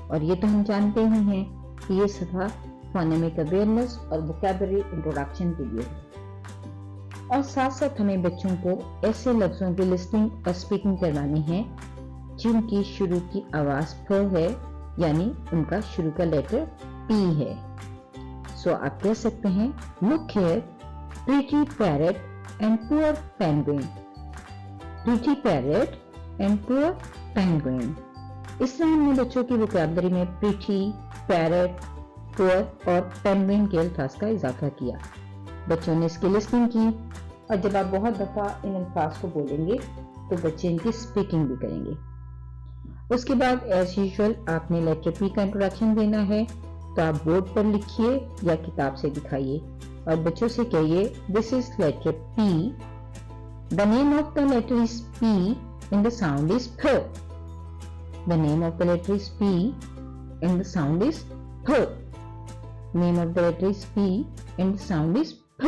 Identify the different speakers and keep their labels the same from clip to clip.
Speaker 1: اور یہ تو ہم جانتے ہی ہیں کہ یہ صفحہ فونیمک اویئرنس اور ووکیبلری انٹروڈکشن کے لیے ہے، اور ساتھ ساتھ ہمیں بچوں کو ایسے لفظوں کی لسننگ اور اسپیکنگ کروانی ہے جن کی شروع کی آواز پ ہے، یعنی ان کا شروع کا لیٹر پی ہے۔ سو آپ کہہ سکتے ہیں look here, pretty parrot and poor penguin. Pretty parrot and poor penguin. اس طرح ہم نے بچوں کی ووکیبلری میں pretty, parrot, poor اور penguin کے الفاظ کا اضافہ کیا۔ بچوں نے اس کی لسننگ کی، اور جب آپ بہت دفعہ ان الفاظ کو بولیں گے تو بچے ان کی اسپیکنگ بھی کریں گے۔ اس کے بعد ایز یوزول آپ نے لیٹر پی کا انٹروڈکشن دینا ہے، تو آپ بورڈ پر لکھیے یا کتاب سے دکھائیے اور بچوں سے کہیے this is letter P, the name of the letter is P and the sound is P, the name of the letter is P and the sound is P, name of the letter is P and the sound is P.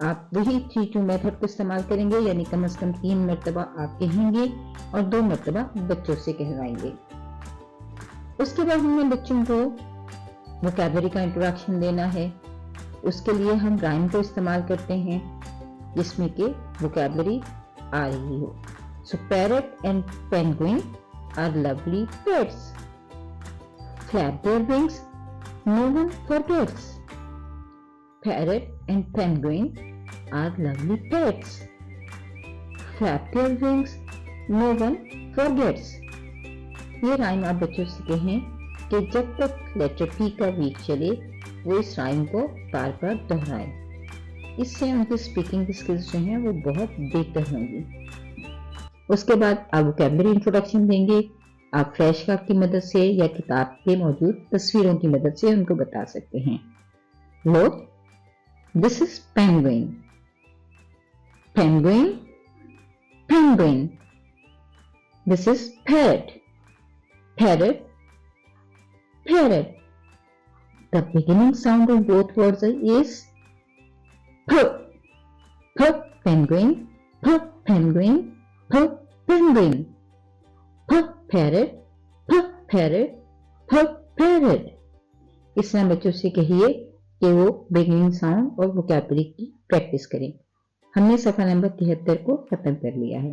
Speaker 1: آپ وہی 3-2 method کو استعمال کریں گے، یعنی کم از کم 3 مرتبہ آپ کہیں گے اور 2 مرتبہ بچوں سے کہوائیں گے۔ اس کے بعد ہم نے بچوں کو ووکیبلری کا انٹروڈکشن دینا ہے۔ اس کے لیے ہم رائم کو استعمال کرتے ہیں جس میں کہ ووکیبلری آ رہی ہو۔ So parrot and penguin are lovely pets, flap their wings, no one forgets. Parrot and penguin are lovely pets. Flap their wings, no one forgets. یہ رائم آپ بچوں سے کہیں کہ جب تک لیٹر پی کا ویک چلے وہ اس رائم کو بار بار دہرائیں، اس سے ان کی اسپیکنگ اسکلز جو ہیں وہ بہت بہتر ہوں گی۔ اس کے بعد آپ ووکیبلری انٹروڈکشن دیں گے۔ آپ فلیش کارڈ کی مدد سے یا کتاب کے موجود تصویروں کی مدد سے ان کو بتا سکتے ہیں۔ لوگ this is penguin, penguin, penguin, this is parrot, parrot, parrot. The beginning sound of both words is p, p penguin, p penguin, p penguin, p parrot, p parrot, p parrot. اس طرح بچوں سے کہیے کہ وہ beginning sound اور vocabulary کی practice کریں۔ ہم نے صفحہ نمبر 73 کو ختم کر لیا ہے۔